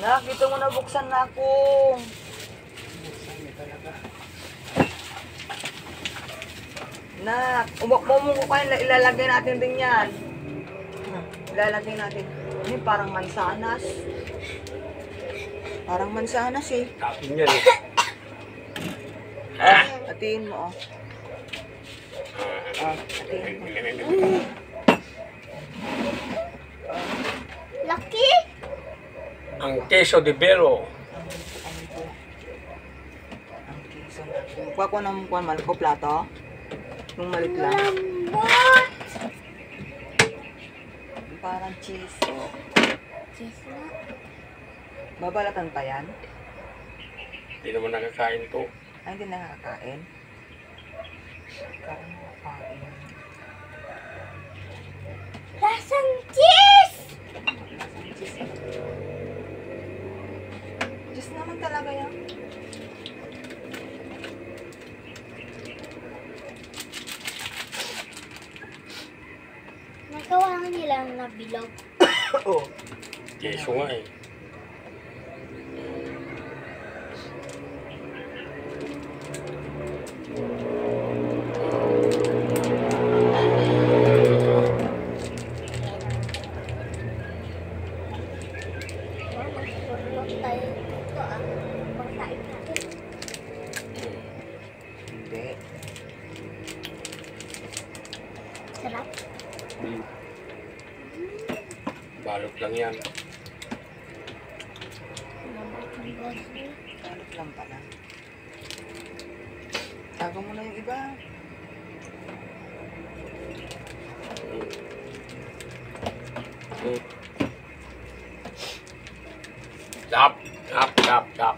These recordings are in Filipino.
Nak, dito mo nabuksan na ako. Buksan niya talaga. Nak, umakbomong ko kayo. Ilalagay natin din yan. Ilalagay natin. Ini parang mansanas. Parang mansanas eh. Tapin yan eh. Atiin mo oh. Atiin mo. Laki! Ang queso de Bero. Ang kiso. Kuha ko ng mali ko plato. Yung malit lang. Lambot! Parang cheese. Oh. Cheese na. Babalatan pa yan? Hindi naman nakakain to. Ay, hindi nakakain. Parang nakakain. Lasang cheese! Lasang cheese. Cheese naman talaga yan. Nagawa nilang nabilog. Oo. Queso nga eh. Magpurlok tayo dito ah. Pagkain natin. Hindi. Sarap. Balot lang yan. Lambot ng boss. Kalot lang pala. Tago mo na yung iba. Tap, tap, tap, tap.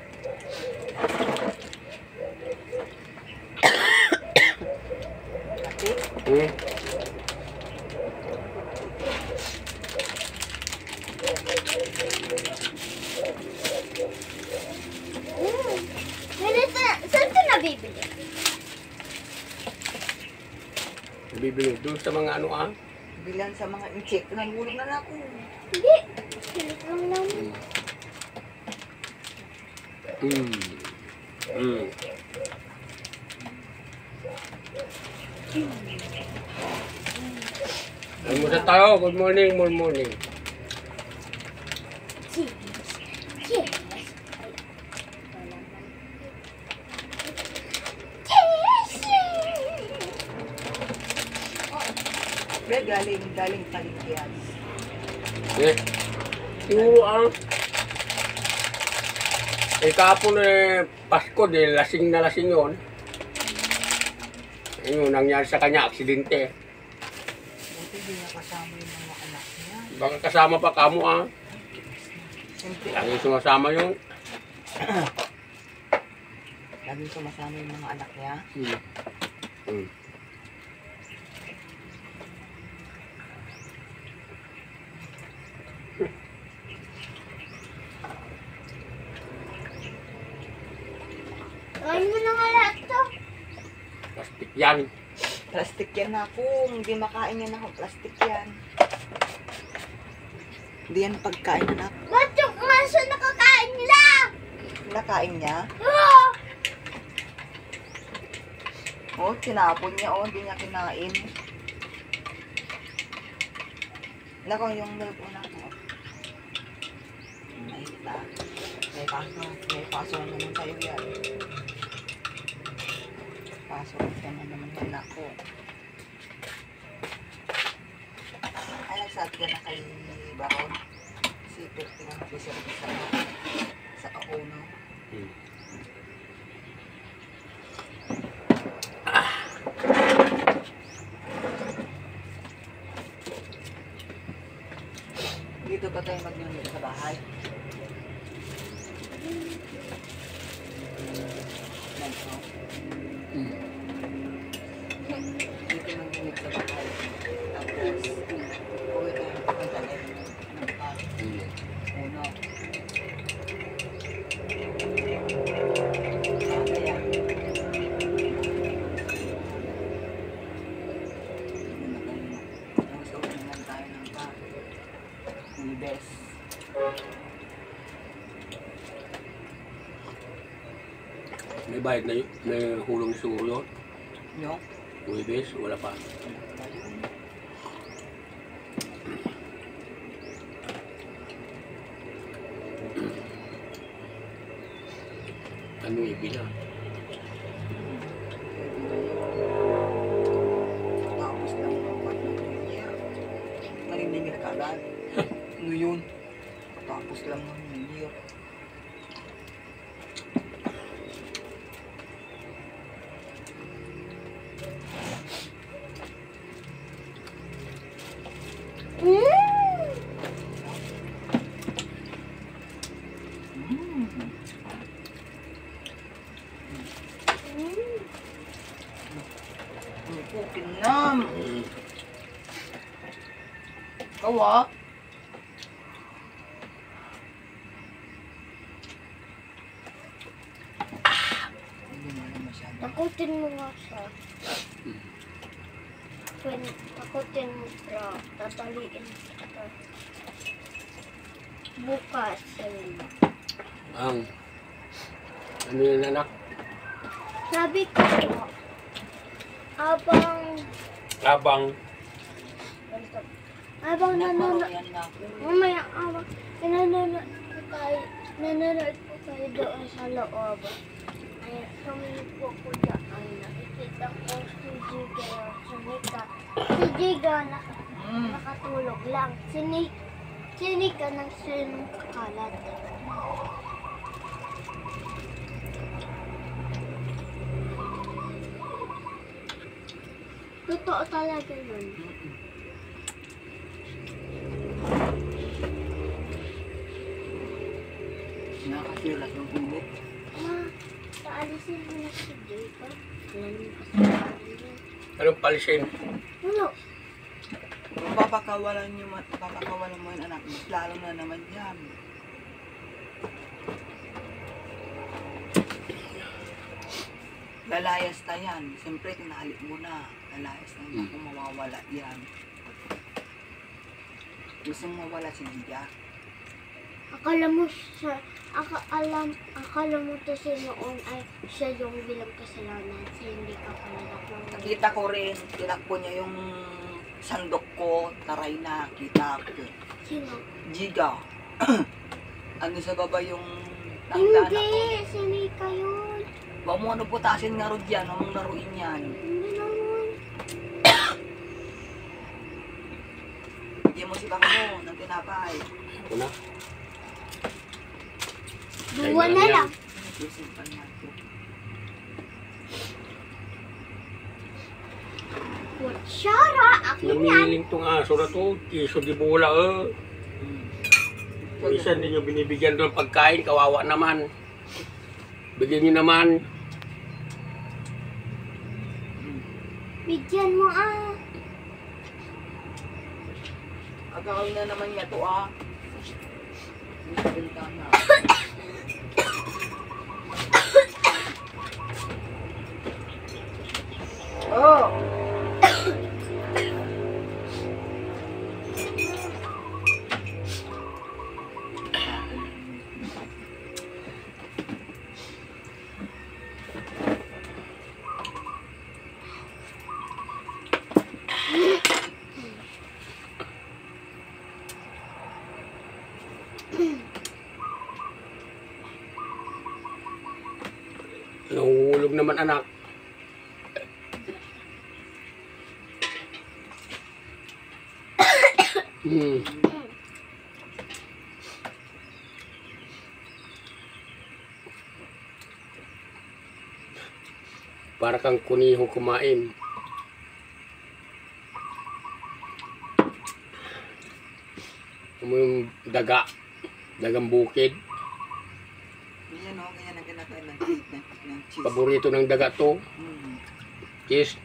Ate, Ganito, saan ito nabibili? Bibili doon sa mga ano ah. bilan sa mga incheck. Nangulog na ako. Hindi. Pilit lang naman. Almusal tayo. Good morning, good morning. Cheese. Cheese. Be, galing paligyan. Eh, siguro ang kahapon Pasko din, lasing na lasing yun. Yun, nangyari sa kanya, aksidente. Buti di niya kasama yung mga anak niya. Baka kasama pa kamo ah. Siyempre, Lagi sumasama yun. laging sumasama yung mga anak niya. Kain mo na nga lahat to. Plastic yan. Plastic yan ako. Hindi makain yan ako. Plastic yan. Hindi yan pagkain na ako. Ba't yung aso nakakain nila? Nakain niya. Oo. Oh, tinapon niya. Oh, hindi niya kinain. Nako, yung milk una ko. Mainit na. May paso na naman sa'yo yan. Paso na naman yan ako. Ay, nagsabi ka na kay Baron. Si Perti na officer sa kauno. Dito ba tayo mag-unit sa bahay? Dito mag-unit sa bahay. Tapos, uwi tayo pagdalit. Uno. Kaya. Magsuot naman tayo ng best. May bayad na yun. May hulong siguro yun. No? Huwebes, wala pa. Ano ibig na? Tapos lang ng New Year. Narinig na kagad. Ano yun? Tapos lang ng New Year. Pukin na. Ikaw ah. Hindi mo na masyado. Takutin mo nga siya. Takutin mo siya. Tataliin kita. Bukas. Ang ano yun anak? Sabi ko po, habang nanonood, Yan na. mamaya nanonood po tayo doon sa loob. Ay, tumingin po ko daan. Nakikita ko si Jiga, sinika. Si Jiga nakatulog lang. Sinika ng sinkalat. Totoo talaga yun. Nakakasilat ng ulit. Ma, paalisin mo na si Jiga. Yan kasi Anong palisin? ano? Kung papakawalan mo yun anak, mas lalo na naman yan. Lalayas na yan. Siyempre, tinali mo na. Lalayas na yan. Kung mawawala yan. Gusto mo mawala si Gia? Akala mo siya, akala mo to si noon ay siya yung bilang kasalanan. Siya hindi ka pala nakuha. Nakita ko rin, tinakbo niya yung sandok ko. Taray na, kita ko. Sino? Giga. Ano sa baba yung tangdaan Hindi, ako? sinika yun. Huwag mo ano putasin nga ro dyan. Huwag mong laruin yan. Hindi naman. Bigyan mo si baka mo ng tinapay. Ako na. Duwa na lang. Susimpan natin. Kutsara, akin yan. Namiling tong aso na to. Kiso di bola Minsan hindi nyo binibigyan doon pagkain. Kawawa naman. Bigyan nyo naman. Bigyan mo ah. Agawin na naman niya to ah. Benta na. Oh! Nahulog naman anak. Para kang kuniho kumain. Yung dagang bukid. Ganyan o, ganyan ang kinakain ng cheese. Paborito ng daga to. Cheese.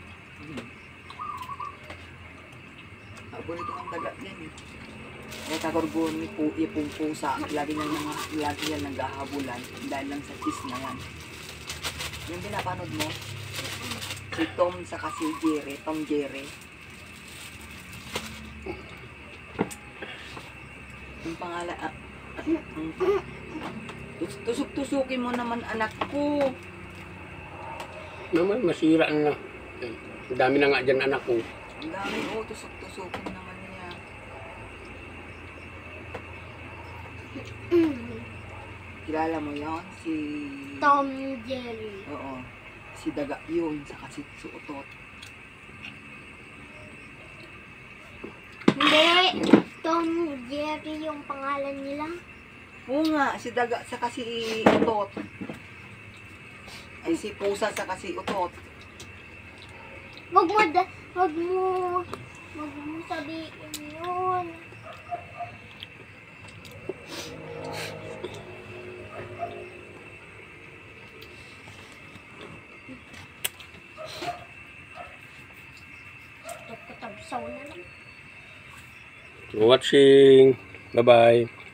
Paborito ng daga yan eh. Kaya kagurguhan ni Ipong Pusa, lagi yan naghahabulan dahil lang sa cheese na yan. Yung pinapanood mo, si Tom saka si Jerry, Tom Jerry. Yung pangalan, tusok-tusukin mo naman anak ko. Naman, masira na. Ang dami na nga dyan anak ko. Ang dami, tusok-tusokin naman niya. Kilala mo yon si... Tom Jerry. Oo. Si Daga yun, saka si Utot. Hindi. Tom Jerry yung pangalan nila. Oo nga, si Daga saka si Utot. Ay, si Pusa saka si Utot. Wag mo sabihin yun. Katabsaw na lang. Watching. Bye-bye.